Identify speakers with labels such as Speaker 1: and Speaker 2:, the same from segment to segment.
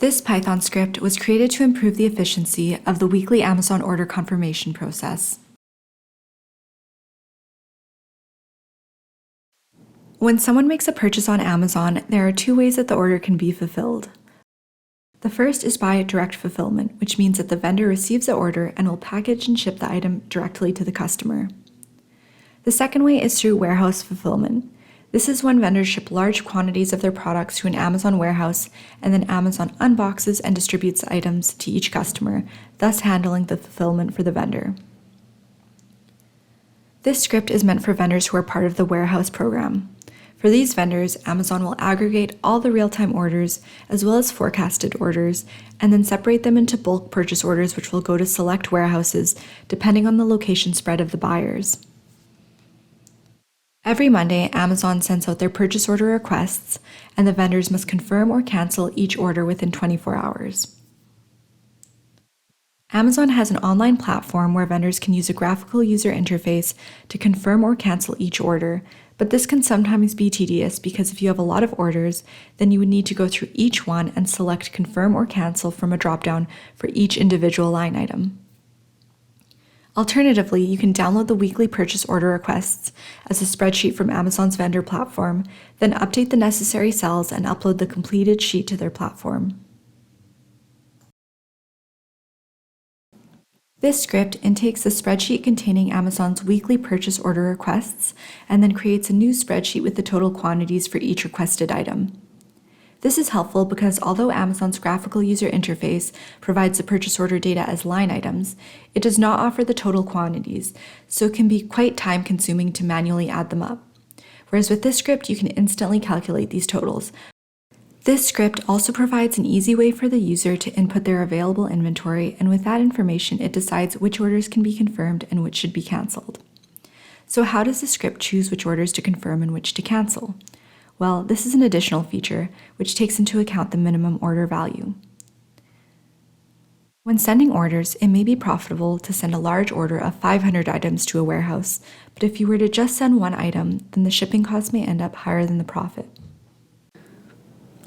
Speaker 1: This Python script was created to improve the efficiency of the weekly Amazon order confirmation process. When someone makes a purchase on Amazon, there are two ways that the order can be fulfilled. The first is by direct fulfillment, which means that the vendor receives the order and will package and ship the item directly to the customer. The second way is through warehouse fulfillment. This is when vendors ship large quantities of their products to an Amazon warehouse, and then Amazon unboxes and distributes the items to each customer, thus handling the fulfillment for the vendor. This script is meant for vendors who are part of the warehouse program. For these vendors, Amazon will aggregate all the real-time orders as well as forecasted orders, and then separate them into bulk purchase orders which will go to select warehouses depending on the location spread of the buyers. Every Monday, Amazon sends out their purchase order requests, and the vendors must confirm or cancel each order within 24 hours. Amazon has an online platform where vendors can use a graphical user interface to confirm or cancel each order, but this can sometimes be tedious because if you have a lot of orders, then you would need to go through each one and select confirm or cancel from a dropdown for each individual line item. Alternatively, you can download the weekly purchase order requests as a spreadsheet from Amazon's vendor platform, then update the necessary cells and upload the completed sheet to their platform. This script intakes the spreadsheet containing Amazon's weekly purchase order requests and then creates a new spreadsheet with the total quantities for each requested item. This is helpful because although Amazon's graphical user interface provides the purchase order data as line items, it does not offer the total quantities, so it can be quite time-consuming to manually add them up. Whereas with this script, you can instantly calculate these totals. This script also provides an easy way for the user to input their available inventory, and with that information, it decides which orders can be confirmed and which should be canceled. So how does the script choose which orders to confirm and which to cancel? Well, this is an additional feature, which takes into account the minimum order value. When sending orders, it may be profitable to send a large order of 500 items to a warehouse, but if you were to just send one item, then the shipping costs may end up higher than the profit.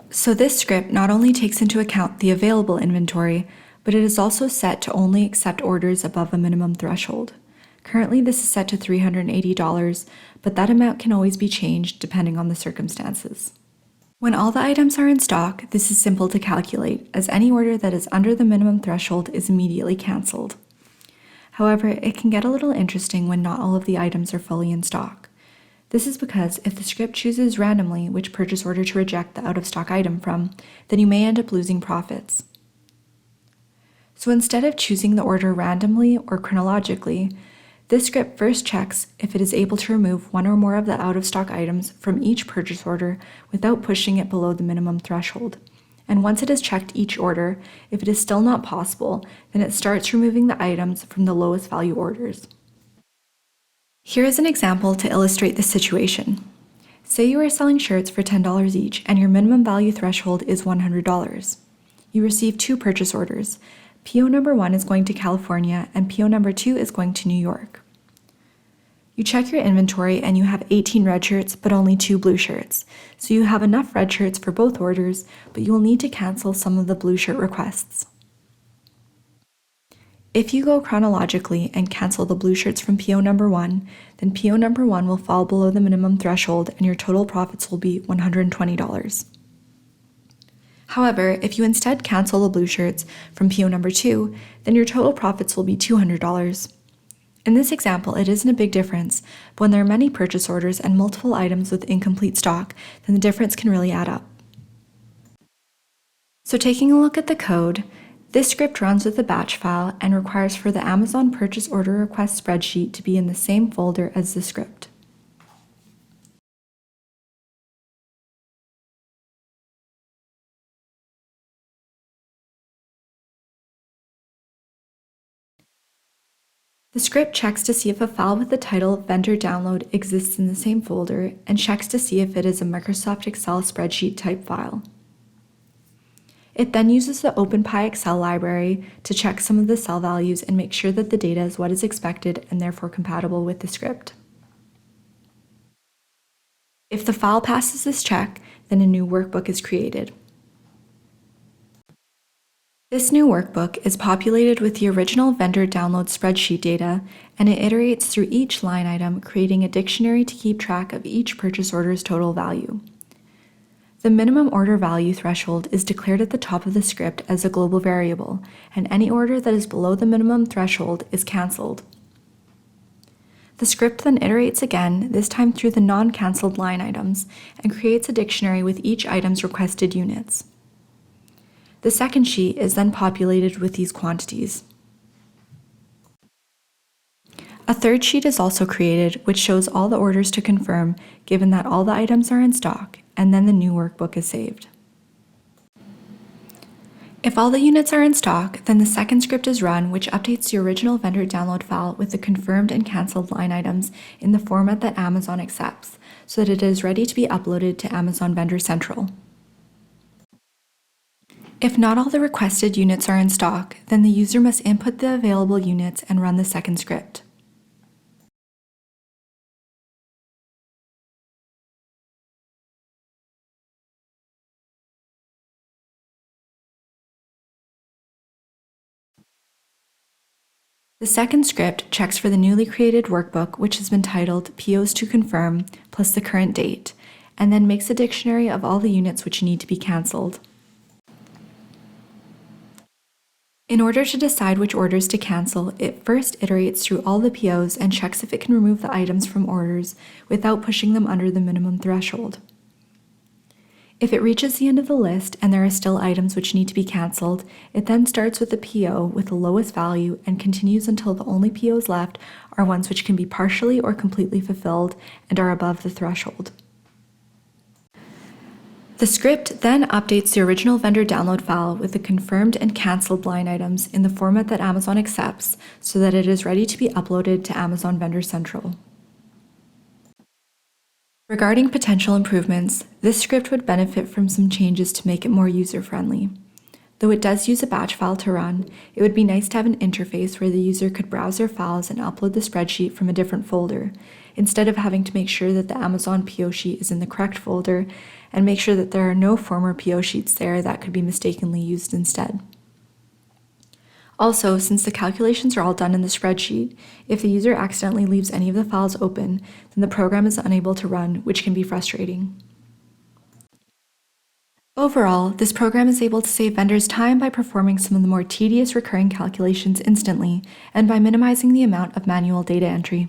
Speaker 1: So this script not only takes into account the available inventory, but it is also set to only accept orders above a minimum threshold. Currently, this is set to $380, but that amount can always be changed depending on the circumstances. When all the items are in stock, this is simple to calculate, as any order that is under the minimum threshold is immediately canceled. However, it can get a little interesting when not all of the items are fully in stock. This is because if the script chooses randomly which purchase order to reject the out-of-stock item from, then you may end up losing profits. So instead of choosing the order randomly or chronologically, this script first checks if it is able to remove one or more of the out-of-stock items from each purchase order without pushing it below the minimum threshold. And once it has checked each order, if it is still not possible, then it starts removing the items from the lowest value orders. Here is an example to illustrate this situation. Say you are selling shirts for $10 each and your minimum value threshold is $100. You receive two purchase orders. PO number 1 is going to California and PO number 2 is going to New York. You check your inventory and you have 18 red shirts but only 2 blue shirts. So you have enough red shirts for both orders, but you will need to cancel some of the blue shirt requests. If you go chronologically and cancel the blue shirts from PO number 1, then PO number 1 will fall below the minimum threshold and your total profits will be $120. However, if you instead cancel the blue shirts from PO number 2, then your total profits will be $200. In this example, it isn't a big difference, but when there are many purchase orders and multiple items with incomplete stock, then the difference can really add up. So taking a look at the code, this script runs with a batch file and requires for the Amazon purchase order request spreadsheet to be in the same folder as the script. The script checks to see if a file with the title vendor download exists in the same folder and checks to see if it is a Microsoft Excel spreadsheet type file. It then uses the OpenPy Excel library to check some of the cell values and make sure that the data is what is expected and therefore compatible with the script. If the file passes this check, then a new workbook is created. This new workbook is populated with the original vendor download spreadsheet data, and it iterates through each line item, creating a dictionary to keep track of each purchase order's total value. The minimum order value threshold is declared at the top of the script as a global variable, and any order that is below the minimum threshold is cancelled. The script then iterates again, this time through the non-cancelled line items, and creates a dictionary with each item's requested units. The second sheet is then populated with these quantities. A third sheet is also created, which shows all the orders to confirm, given that all the items are in stock, and then the new workbook is saved. If all the units are in stock, then the second script is run, which updates the original vendor download file with the confirmed and canceled line items in the format that Amazon accepts, so that it is ready to be uploaded to Amazon Vendor Central. If not all the requested units are in stock, then the user must input the available units and run the second script. The second script checks for the newly created workbook, which has been titled POs to confirm plus the current date, and then makes a dictionary of all the units which need to be cancelled. In order to decide which orders to cancel, it first iterates through all the POs and checks if it can remove the items from orders without pushing them under the minimum threshold. If it reaches the end of the list and there are still items which need to be cancelled, it then starts with the PO with the lowest value and continues until the only POs left are ones which can be partially or completely fulfilled and are above the threshold. The script then updates the original vendor download file with the confirmed and cancelled line items in the format that Amazon accepts so that it is ready to be uploaded to Amazon Vendor Central. Regarding potential improvements, this script would benefit from some changes to make it more user-friendly. Though it does use a batch file to run, it would be nice to have an interface where the user could browse their files and upload the spreadsheet from a different folder, instead of having to make sure that the Amazon PO sheet is in the correct folder and make sure that there are no former PO sheets there that could be mistakenly used instead. Also, since the calculations are all done in the spreadsheet, if the user accidentally leaves any of the files open, then the program is unable to run, which can be frustrating. Overall, this program is able to save vendors time by performing some of the more tedious recurring calculations instantly and by minimizing the amount of manual data entry.